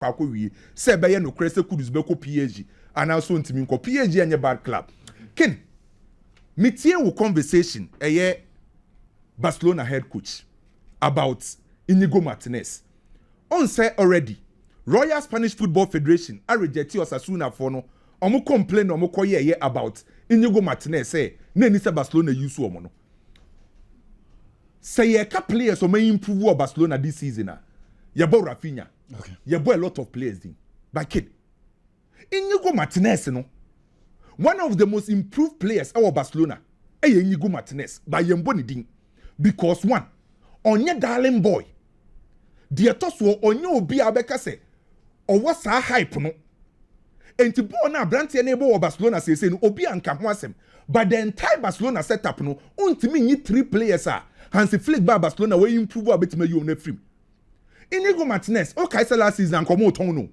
kwako wie say be ye no krese kudus be ko PSG and also ntimi nko PSG anye bad club ken metie wo conversation Barcelona head coach about Inigo Martinez on say already Royal Spanish Football Federation a reject Osasuna for no omo complain omo koye about Inigo Martinez say na ni say Barcelona use omo no say ka players o may improve Barcelona this season yebo Rafinha okay yebo a lot of players din but kid Inigo Martinez no one of the most improved players our Barcelona Inigo Martinez by yembo ni din because one onye darling boy the toso onye obi abeka say or what's a hype no enti ball na brantie na ebo Barcelona say no obi anka ho asem but the entire Barcelona setup no untimi nyi 3 players Hansi Flick ba Barcelona we improve a bit me you na free Inigo Martinez okay say last season come out no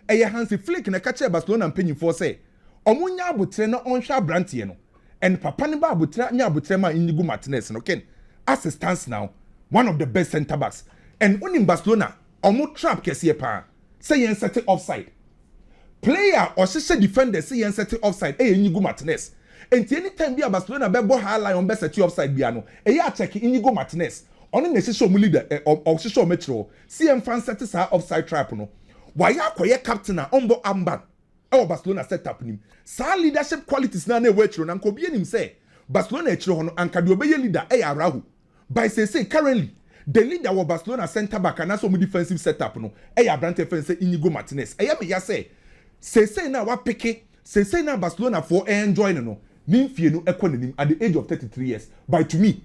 eye Hansi Flick na catch Barcelona mpanyimfo say omunya abotre na onhwa brantie no and papa ne ba abotre nya abotre ma Inigo Martinez no ken as it stands now one of the best center backs and in Barcelona omo trap kese pa say yen set offside player or say defender say yen set offside Inigo Martinez and anytime be Barcelona be bo high line on be set offside bia no ya check Inigo Martinez on na say mu leader or say metro see em fan set sa offside trap no why akoye captain na ombo amban Barcelona setup nim sa leadership qualities na wetro na nko bie nim say Barcelona echiro hono anka de obeye leader Rahu by say currently the leader of Barcelona center back and also defensive setup no brand defense Inigo Martinez me ya say na wa peke say na Barcelona for enjoy no nimfie no ekononim at the age of 33 years by to me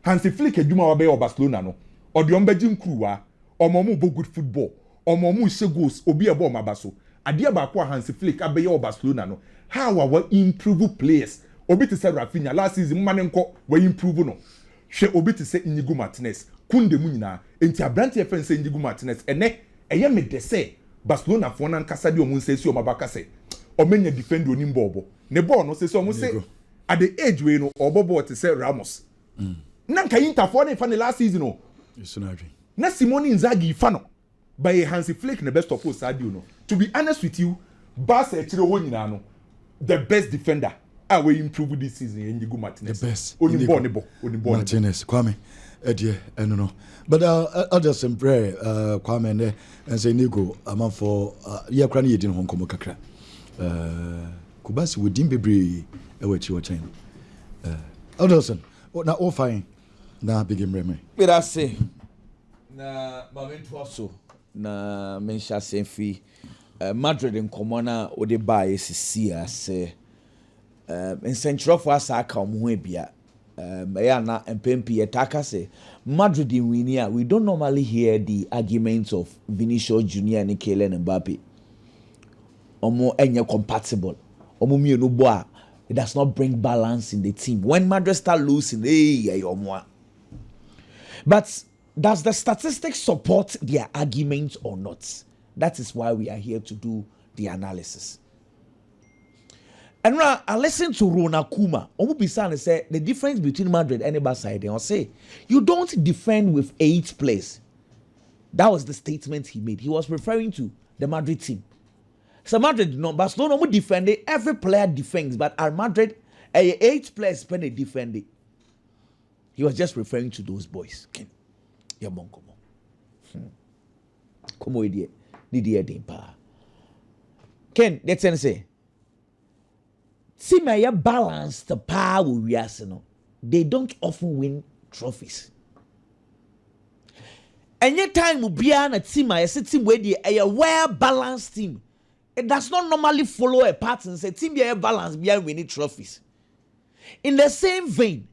Hansi Flick adwuma wa be o Barcelona no odi ombaji nkruwa omomu bo good football omomu she goals obi ebo mabaso ade ba kwa Hansi Flick abeye o Barcelona no how we improve players obi to say Rafinha last season manenko we improve no hwe obi to say Inigo Martinez kunde mu nyina enti abrante efen say Inigo Martinez ene eye me de say Barcelona fo na nkasa de omun say si o mabaka say o menya defend onim bobo ne ball no say o say at the age we no obobo to say Ramos na nka Interfo na fa ne last season no na Simone Inzaghi fa no by Hansi Flick the best of all sadio no to be honest with you Barca e kire ho nyina no the best defender we improve this season Inigo Martinez the best only Martinez Kwame no but I'll just pray Kwame and say Inigo am for ye kra na yedin ho nkomo kakra kubasi wodin bebre e wachi wa China Alderson na all fine na Biggy mreme but I say na momento so na mensha senfi Madrid nkomo na ode ba esisi ase in central for asa aka omo bia ya na MPP etaka say Madrid in winia we don't normally hear the arguments of Vinicius Junior and Kylian Mbappe omo enye compatible omo mienu bo a it does not bring balance in the team when Madrid start losing omo but does the statistics support their arguments or not? That is why we are here to do the analysis. And now I listen to Rona Kuma. Omubisan say the difference between Madrid and Barca. They say you don't defend with 8 players. That was the statement he made. He was referring to the Madrid team. So Madrid, no, Barcelona no defend it. Every player defends, but at Madrid, 8 players spend a defend it. He was just referring to those boys. Ken, come on, idiot. Ken, let's say. See my balanced power we are no. They don't often win trophies. Any time we be on a team, I say team where they a well balanced team. It does not normally follow a pattern. Say team be a balanced be winning trophies. In the same vein,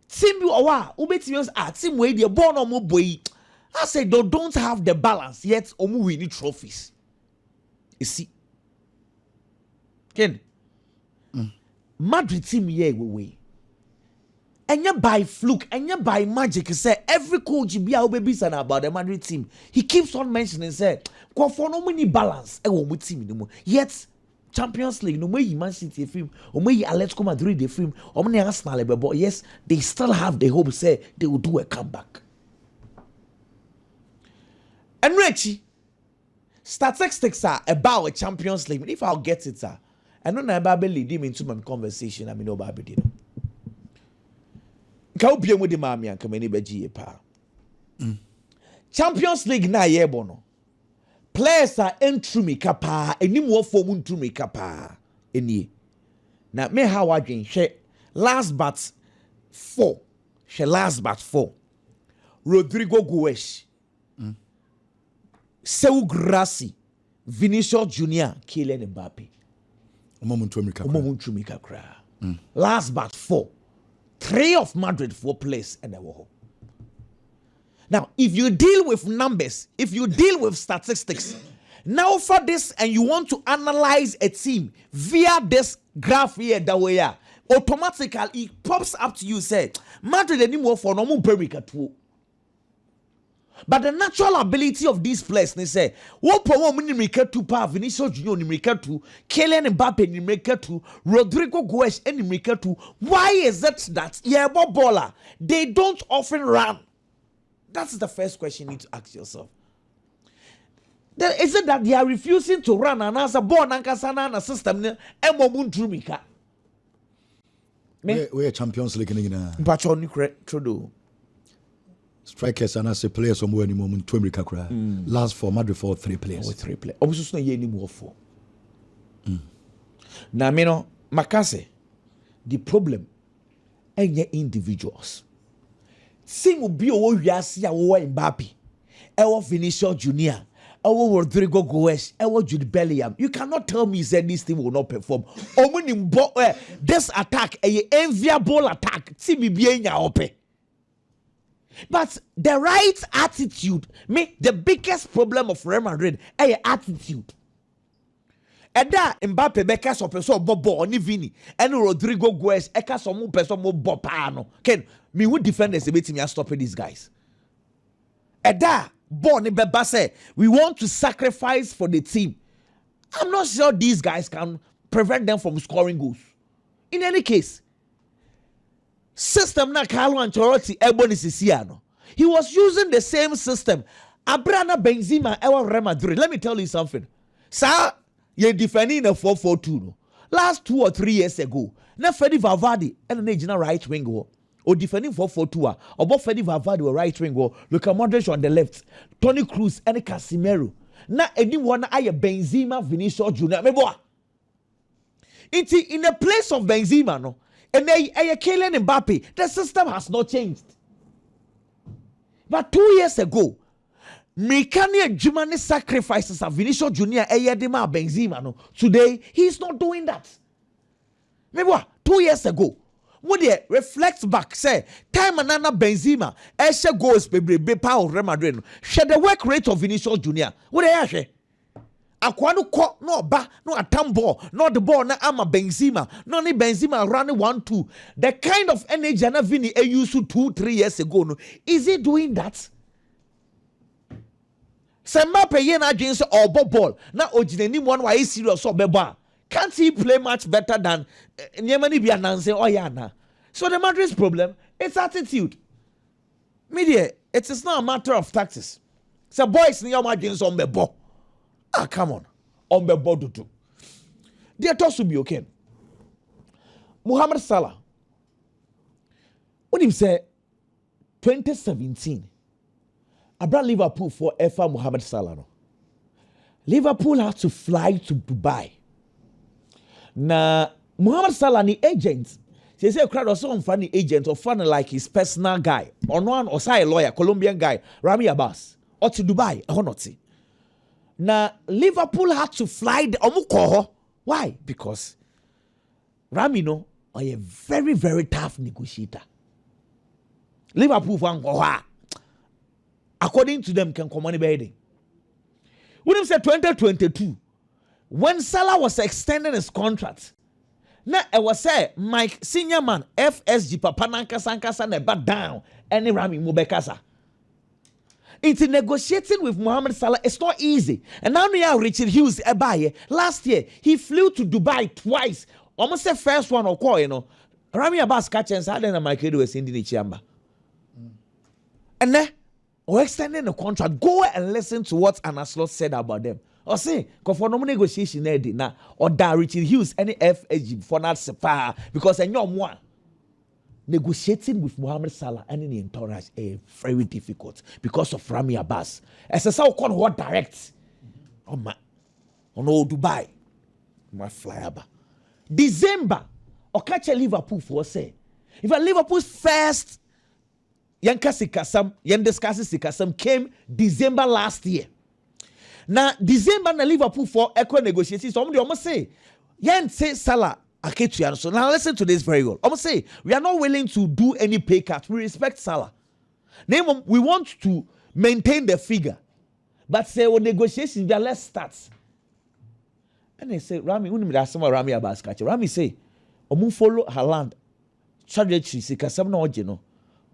team be team where they born on boy. I say they don't have the balance yet winning trophies. You see, Ken. Madrid team here we. And you by fluke, and you by magic, say every coach be our baby son about the Madrid team. He keeps on mentioning, say, for no many balance, team no. Yet Champions League, no way Man City film, or may Atletico Madrid the film, or many Arsenal, but yes, they still have the hope, say they will do a comeback. And Richie, statistics are about Champions League. If I'll get it, sir, I don't know about lead him into my conversation. I mean, no, baby, you know. Can be with the mammy and come any beji pa. Champions League na ye bono. Players are entry me kapa. Any more form into me kapa. Any. Now me how I drink. She last but 4. She last but 4. Rodrigo Goes. Seu Grassi, Vinicius Junior, Kylian Mbappe. Last but 4. 3 of Madrid 4 players and they were home. Now, if you deal with numbers, if you deal with statistics, now for this and you want to analyze a team via this graph here that way, automatically it pops up to you say Madrid anymore for normal Perica 2. But the natural ability of these players, they say, what power mini make to pa Vinicius Junior make to Kylian Mbappe ni make to Rodrigo Goes any make to. Why is it that yeah, baller they don't often run? That's the first question you need to ask yourself. Then is it that they are refusing to run and as a born and kasana system emomun drumika? We Champions League in But on Trudeau. Strikers and as a player somewhere in the moment to America cry. Last for Madrid for 3 players. With 3 players. Obviously, no any more 4. Now, me no Makase. The problem ain't individuals. Sing will be over Yasia or Mbappe, our Vinicius Junior, our Rodrigo Goes, our Jude Bellingham. You cannot tell me that this team will not perform. This attack, a enviable attack. See me being open. But the right attitude, the biggest problem of Real Madrid, attitude. And that Mbappe beka so person bobo oni Vini and Rodrigo Goes eka so mo person mo bopano. Ken me who defenders beti me stop these guys. And that born beba say we want to sacrifice for the team. I'm not sure these guys can prevent them from scoring goals. In any case, system na Carlo Ancelotti Ebonisiano. He was using the same system. Abrana Benzema Real Madrid. Let me tell you something. Sir, you're defending a 4-4-2. No? Last 2 or 3 years ago, na Freddy Valverde and an right wing or defending 4-4-2 or both Freddy Valverde or right wing Luka Modric on the left, Toni Kroos and Casemiro. Na anyone I Benzema Vinicius Junior. It's in the place of Benzema, no. And Kylian Mbappe, the system has not changed. But 2 years ago, Mekania Germany sacrifices of Vinicius Junior Eyedema Benzema. No. Today, he's not doing that. Maybe 2 years ago, when they reflect back, say, time anana Benzema, Eshe goes be power Real Madrid. Share the work rate of Vinicius Junior. What they say? Akwano ko no ba no atambo no the ball na ama Benzema no ni Benzema running 1-2 the kind of energy na Vini used 2-3 years ago no is he doing that? Mbappe ye na against or ball na ojineni one why serious or beba can't he play much better than Nyemani be announcing oh yeah na so the Madrid's problem it's attitude media it is not a matter of tactics so boys ni your against on bebo. Ah, come on. On the board too. They are told to be okay. Mohamed Salah. When he said 2017, I brought Liverpool for FA Mohamed Salah. No? Liverpool had to fly to Dubai. Now, Mohamed Salah, the agent, he said, crowd was so funny agent or funny like his personal guy. Or one or say a lawyer, Colombian guy, Rami Abbas, or to Dubai, or not. Now, Liverpool had to fly the Omukoho. Why? Because Ramino are a very, very tough negotiator. Liverpool fan according to them can come on the when he said 2022, when Salah was extending his contract, now I was say Mike senior man FSG Papa Nankasa never down any Rami Mubekasa. It's negotiating with Mohamed Salah. It's not easy. And now we have Richard Hughes. Last year, he flew to Dubai twice. Almost the first one or call, you know. Rami Abbas catch and Salah and Michael was in the chamber. And then, we're extending the contract. Go and listen to what Anna Slot said about them. Or say, for no negotiation na or da Richard Hughes any FSG for not sepa because I know more. Negotiating with Mohamed Salah and in the entourage is very difficult because of Rami Abbas. As a so called what direct on Dubai, my flyover. December, or catch a Liverpool for say. If a Liverpool's first Sikasam came December last year. Now, December na Liverpool for equal negotiations. Somebody almost say, Yan say Salah. So now listen to this very well. I'm going to say, we are not willing to do any pay cut. We respect Salah. We want to maintain the figure. But say, when negotiations, let's start. And they say, Rami, Rami Abbas catch. Rami say, Omu follow Haaland. Trajectory,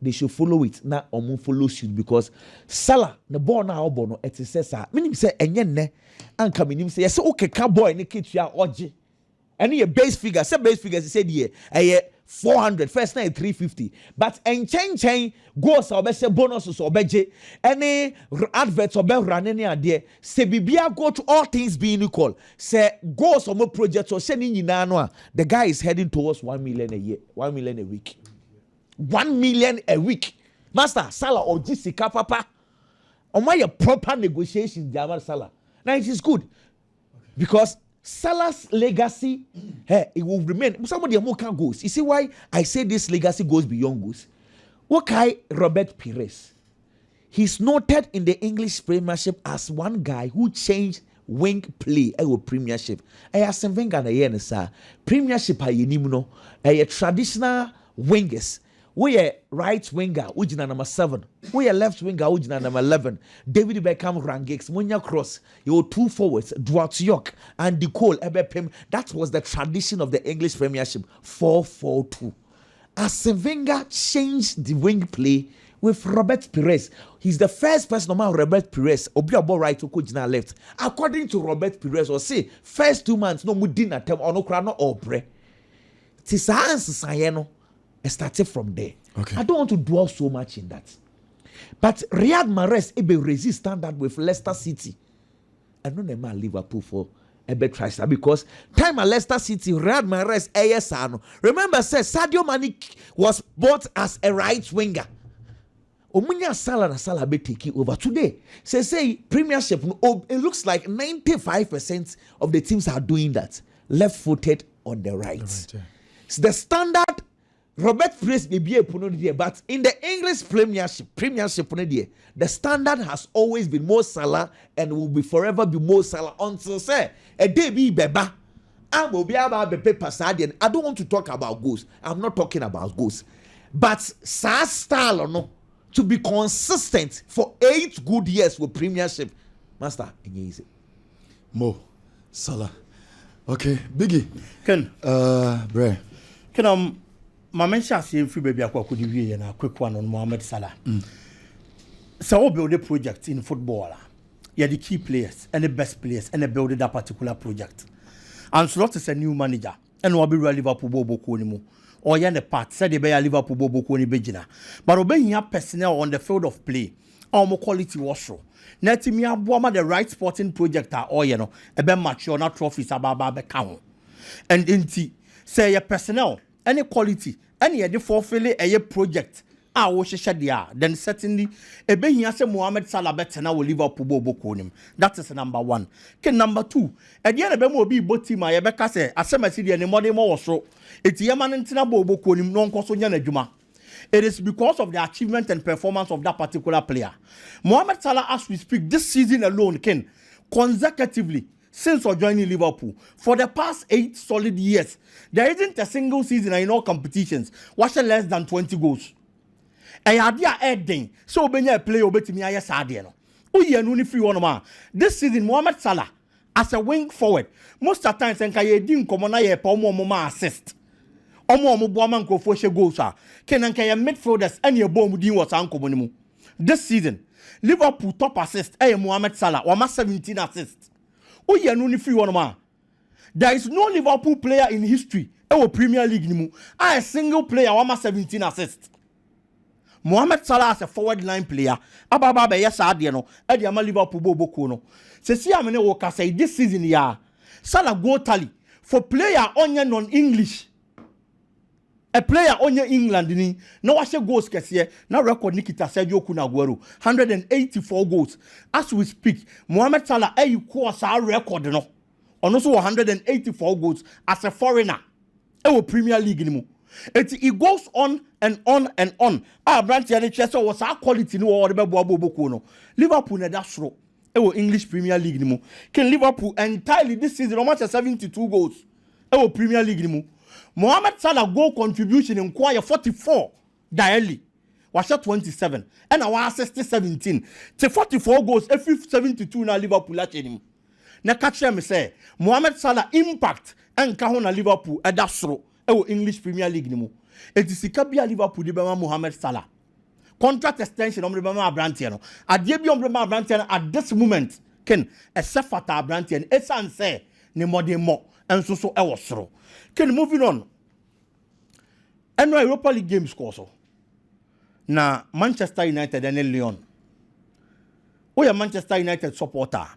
they should follow it. Now, Omu follow suit because Salah, the ball now, bono, it says, meaning say, and yen, and come in, say, yes, okay, cowboy, and the kitchen, oji. And your base figure, some base figures, he said, yeah, 400, first night 350. But and chain goes or be bonuses or beje, any adverts or be running there. Say Bibia go to all things being equal. Say goes or more projects or sending in annual. The guy is heading towards 1 million a year, 1 million a week. 1 million a week. Master, Salah or Jessica Papa. On my proper negotiations, the Salah. Now it is good. Because Salah's legacy, it will remain. Somebody more can goes. You see why I say this legacy goes beyond goals? Okay, Robert Pires. He's noted in the English Premiership as one guy who changed wing play with Premiership. Arsene Wenger na yen sir. Premiership ayenimuno. Traditional wingers. We are right winger, ujina number 7. We are left winger, ujina number 11. David Beckham Rangex, Munya Cross, your 2 forwards, Dwight York, and the Cole Ebepem. That was the tradition of the English Premiership, 4-4-2. Arsene Wenger changed the wing play with Robert Pires. He's the first person among Robert Pires, Obiabo right to ujina left. According to Robert Pires, or say, first 2 months, no mudina tem or no krano or bre. Tisa ansayeno. I started from there. Okay. I don't want to dwell so much in that. But Riyad Mahrez ebe resist standard with Leicester City. I don't know about Liverpool for ebe try because time at Leicester City, Riyad Mahrez ASano. Remember, says Sadio Mane was bought as a right winger. Omunya Salah na Salah be taking over today. Say Premiership. It looks like 95% of the teams are doing that. Left-footed on the right. Yeah. So the standard. Robert Pires may be a punodier, but in the English Premiership the standard has always been more Salah and will be forever be more Salah until say a day be beba. I will be about the paper side. I don't want to talk about goals. I'm not talking about goals, but Salah style or no to be consistent for 8 good years with Premiership, master. Easy. Mo Salah. Okay, Biggy. Ken. Bre. Ken my mention say free baby akwa kodi wie na Kweku on Mohamed Salah. So we build a project in football. You are the key players and the best players and they build that particular project. And Slot is a new manager and we be Liverpool bobo ko ni mu. Or you the part said they be Liverpool bobo ko ni bejina. But obey here personnel on the field of play. Our more quality was show. Na team ya boama the right sporting project or you know e be match or not trophies ababa be count. And inti say your personnel any quality, any the fulfill a project. Then certainly a being as a Mohamed Salah better now will Liverpool bobo. That is number 1. Number 2, at the end of them will be both team I ever say, as some city and more more so. It's Yaman and Tina bobo non consonia juma. It is because of the achievement and performance of that particular player. Mohamed Salah, as we speak, this season alone, consecutively. Since joining Liverpool for the past 8 solid years, there isn't a single season in all competitions watching less than 20 goals. And idea adding so when you play over to me, I said, no free one. This season, Mohamed Salah as a wing forward, most of the times, and I didn't come on a pomo assist. Omo Boaman go for goals. Can midfielders and your bomb was uncle. This season, Liverpool top assist, Mohamed Salah, or 17 assists. There is no Liverpool player in history, Premier League, a single player, 17 assists. Mohamed Salah as a forward line player ababa be yes ade no e de ama Liverpool boboko no se si amene wo ka say this season ya Salah go tally for player onye non-English a player onye England ni na wa goals kese na record Nikita Sergio Aguero 184 goals as we speak Mohamed Salah ko sa record no ono so 184 goals as a foreigner e Premier League ni mu it goes on and on and on branch ya Chelsea was our quality no wo de bebo aboboko no Liverpool na da soro e English Premier League ni mu can Liverpool entirely this season almost 72 goals e Premier League ni mu Mohamed Salah goal contribution in choir 44 daily was 27 and our assist 17 to 44 goals every 72 na Liverpool at him na catch me say Mohamed Salah impact and ka ho na Liverpool e da soro e English Premier League ni mu etisika bia Liverpool de bema Mohamed Salah contract extension omre bema Abrantia no ade bi omre bema Abrantia at this moment ken e sefata Abrantia no esan say ne modern mo enso so e wo soro ken moving on eno Europa League games course na Manchester United and Lyon we are Manchester United supporter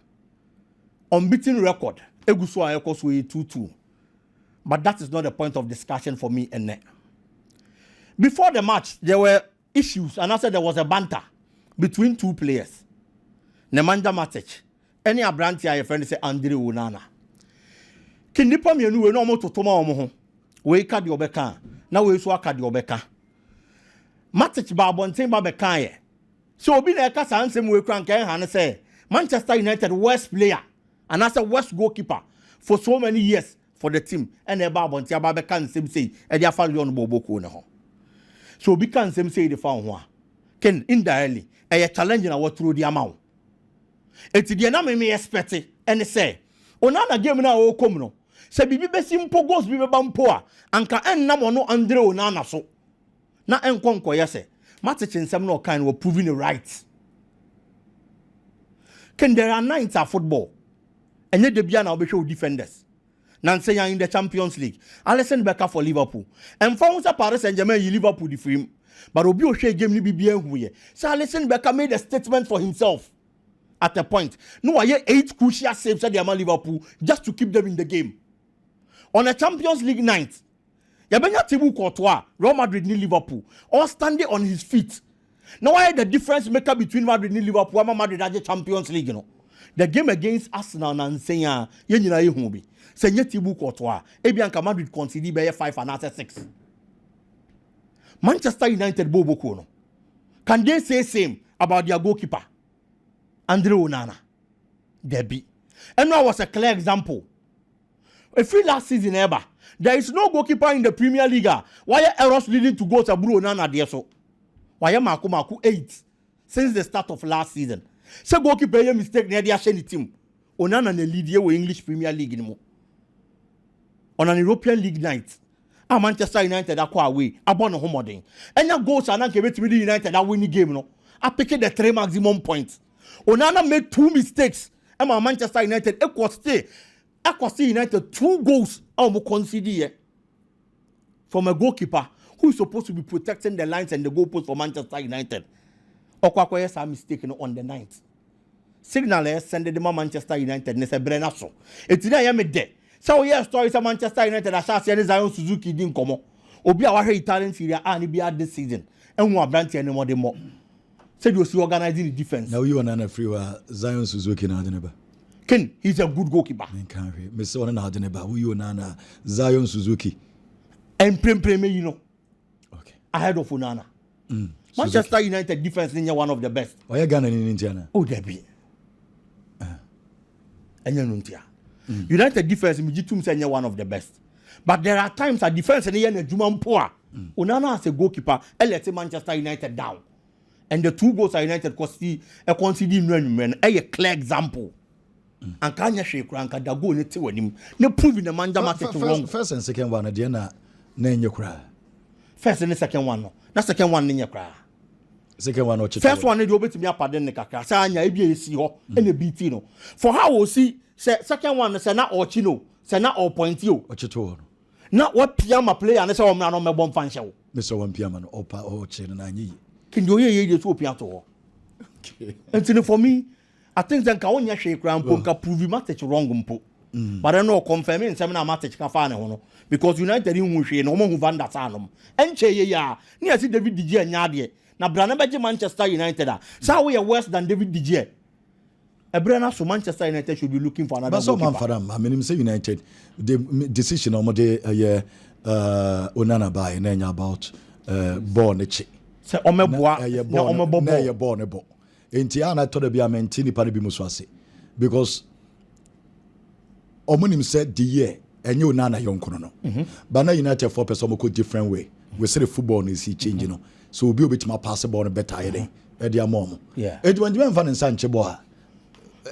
unbeaten record eguso ayekoso 2-2 but that is not the point of discussion for me and before the match there were issues and I said there was a banter between two players Nemanja Matic any Abrantia your friend say Andre Onana kinipa mienu we no mo totoma omo ho we ka de obeka na we so aka de obeka Matic ba bonten ba beka ye so obi na eka sansem we kran kan han say Manchester United worst player and as a worst goalkeeper for so many years for the team and e ba bonten ba beka nsem say e dia fa Leon boboko ne ho so obi kan nsem say de fa ho a ken indirectly e challenge na what through the amount eti de na me expect and say Onana game na o kom no se bibi be simple goals bi be bampo a anka ennam ono Andre Onana so na enkonko yese Matic nsem no kan we proving it right ken there are nights of football enye de bia na obehwe defenders na nse yan in the Champions League Alisson Becker for Liverpool and found Paris Saint-Germain yi Liverpool the frame but obi ohwe game ni bibia hu ye so Alisson Becker made a statement for himself at a point no why 8 crucial saves at the Liverpool just to keep them in the game on a Champions League night yabenya Thibaut Courtois Real Madrid ni Liverpool all standing on his feet now why the difference maker between Madrid ni Liverpool and Madrid at the Champions League you know the game against Arsenal na nsenya ye nyina ye hu bi se nye Thibaut Courtois ebianka Madrid concede be 5 and 6 Manchester United boboko no can they say same about their goalkeeper Andre Onana Debbie and now was a clear example if last season ever there is no goalkeeper in the Premier League why are errors leading to goals Andre Onana there so why am Maku 8 since the start of last season say goalkeeper a mistake near the team Onana na lead here with English Premier League anymore on an European League night Manchester United akwa away abon no homodin enya goals and anke betimi the United that win the game no I pick the 3 maximum points Onana made 2 mistakes and Manchester United Equal United 2 goals conceded from a goalkeeper who is supposed to be protecting the lines and the goalpost for Manchester United. Okwakoye sa mistake on the 9th. Signal send the Manchester United ne se brenaso. Etina ya me de. So yes story sa Manchester United asase ne Zion Suzuki din komo. Obi a wahwe Italian Serie A ni bia this season. Enwo abranti ene mo de mo. Said you see organizing the defense. Now you and free Zion Suzuki na Adeneba. Ken, he's a good goalkeeper. Mr. Ona Adeneba, who you and Zion Suzuki. And Prem, you know. Okay. Ahead of Onana. Manchester United defense is one of the best. Why are Ghana in Indiana? Oh, there be. United defense is one of the best. But there are times that defense is poor. Onana as a goalkeeper, let's Manchester United down. And the 2 goals are United conceding a clear example. And can you shake rank at the goal with him? No proving the man wrong. First and second one, Diana, name your cry. First and the second one, no. That's second one in your cry. Second one, first one, you over to me up at the Kaka, Sanya, ABC, and the BT. No. For how will see, second one, Sana or Chino, Sana or Point you. What you told? Not what Piama play and I saw man on my bomb fan show. Mr. One Piaman or Chin and I need. Can you hear you to Piato? And for me, I think that Kaonya shake round Ponka prove match wrong. But I know confirming some match can find because United in Wushi no more van that anum. And Che ya near see David DJ and Yadi. Now Branabaji Manchester United. So we are worse than David DJ. A brand so Manchester United should be looking for another. But some man for them. I mean, say United, the decision on the Onana buy and about born che. Say Omeboa, Omeboa, born a bo. In Tiana told be a mentini panibimuswasi because Omunim said the year and you nana young kono. But now United 4% different way. We say the football is changing. So we'll be a bit more passable and better. Edia mom. Yeah. It when you van in Sancheboa.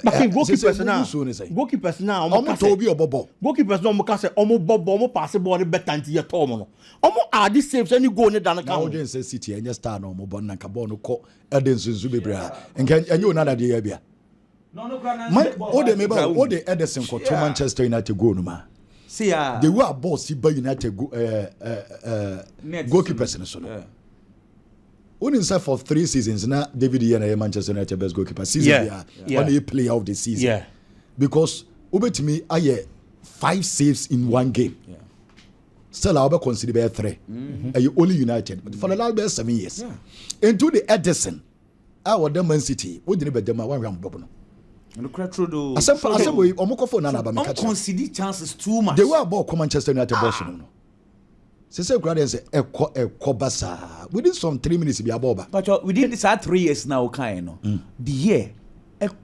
But goalkeepers now, goalkeepers no mukase omo bobo omo pass ball better than your tom. Omo are this saves any goal ne dan account. Now say City and just star no mo bon na ball no ko Edison Zubebra. And you nana dey bia. No O de Edison ko to Manchester United goal no ma. See ya. They were boss by United goalkeepers in so. Only inside for 3 seasons now David Ian Manchester United best goalkeeper season only player of the season. Yeah. Because over to me I 5 saves in one game. Yeah. Still I'll be considered 3. And you only United but for the last 7 years. Yeah. Into the Edison our Man City we didn't bet them one round bubble. And the true do. I said we omoko nana ba me catch. Concede chances too much. They were about Manchester United boss no. Say Gradian say ekobasa within some 3 minutes be aboba. But within this 3 years now kind no. The year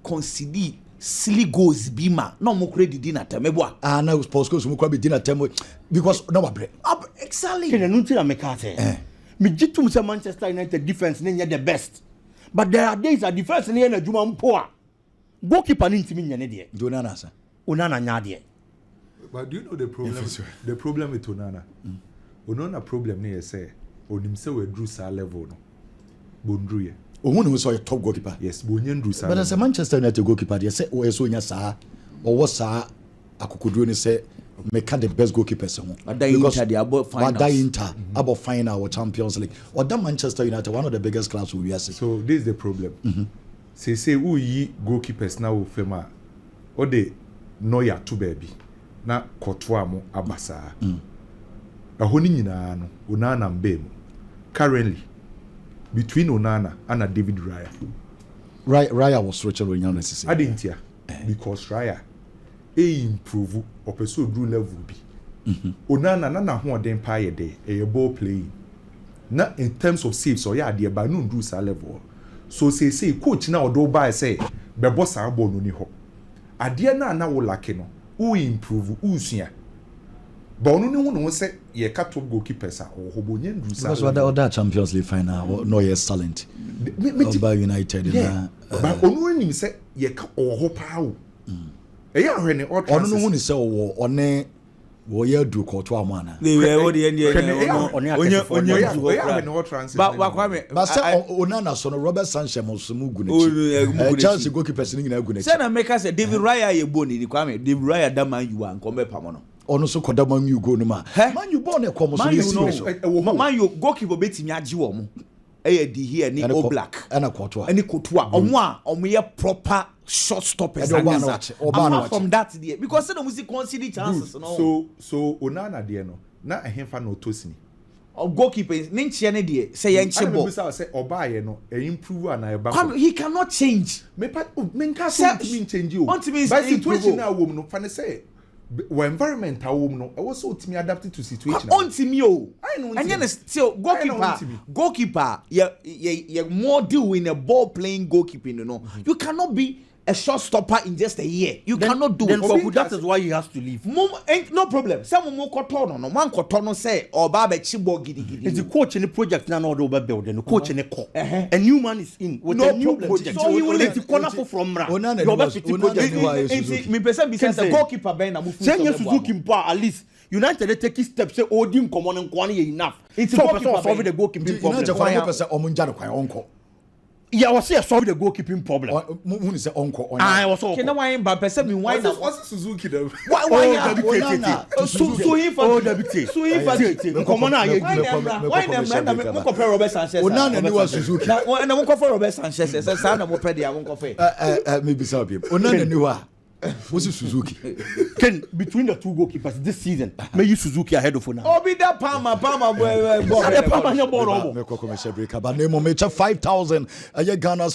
concede silly goals bima no mo credit dinner time eboa. Ah na sports goals mo be dinner time because no wa break. Exactly. Can no tell me kate. Me jitum say Manchester United defense ne the best. But there are days that defense ne na juma mpo. Goalkeeper ni ntimi nyane de. Onana sa. Onana nya de. But do you know the problem? The problem with Onana. Onana problem ne say onim say we drew sa level no. Bondru ye. Ohun no so top goalkeeper. Yes, bonyen drew sa. But as a Manchester United goalkeeper, they say o eso nya sa or what sa akukuduro ni say make the best goalkeepers ho. Because they are about finals. About final or Champions League. Or that Manchester United one of the biggest clubs we are. So this is the problem. Say who yi goalkeepers now fema o de Neuer to baby na Courtois mo abasa ahoni nyina no Onana mbem currently between Onana and David Raya was switching when you necessary adintia because Raya improve opeso do level bi Onana na ho den pa ye de e ball playing na in terms of saves so ya de ba no do sa level. So say coach na odo buy say be boss a ball no ni ho ade na wo lake no who improve who sua but no ni hu no say ye ka top goalkeepers a ho bonye ndu sa because other Champions League final no yes talent by United na but onu ni say ye ka ho pa wo e ya hwe ni all onu no hu ni say wo one wo ye du Courtois amana they were the end but Kwame but say Onana so no Robert Sanchez musumu gu na Chelsea goalkeepers ni na gu na say na make us David Raya ye boni ni Kwame David Raya da man you an come pa mo no ono so koda man you go no ma man you born e come so man you goalkeeper betimi agi wo mo e di here ni all black and a Courtois omo a omo ye proper shot stoppers apart from that there because say no music concede chances no so Onana there no na ehemfa no tosini goalkeeper ne nche ne there say ye nche ball say obaye no e improve na e back he cannot change me nka so me change o but situation na wo no fa ne say we environment a wo no e was so timi adapt to situation on timi o and then still goalkeeper you more deal in a ball playing goalkeeping you know you cannot be a shot stopper in just a year. You cannot do it. That is why he has to leave. No problem. Some more kotono no man kotono say or baba chibo gidi. It's the coach in the project now or the building. The coach in the core. A new man is in with a new project. So he will let the corner from Ra. Me person because the goalkeeper ben na move. Say yes Suzuki mpa at least United take steps say Odin common and kwani enough. It's so solve the goalkeeping problem. United 5% omunja no kwan onko. Yeah, I was here solve the goalkeeping problem. Who is the uncle? I was all. Can I wine but person me wine now? What's Suzuki though? Why so he for Come on, why them me compare Robert Sanchez. Onana ni wa Suzuki. Na mo compare Robert Sanchez say say na mo pɛ dia mo compare. Maybe so be. Onana ni wa. What's Suzuki? Ken, between the two goalkeepers this season, may use Suzuki ahead of Onana. Obi da Palmer ball. Palmer your ball. Me ko ko me break. But name mo me 5,000. Ghana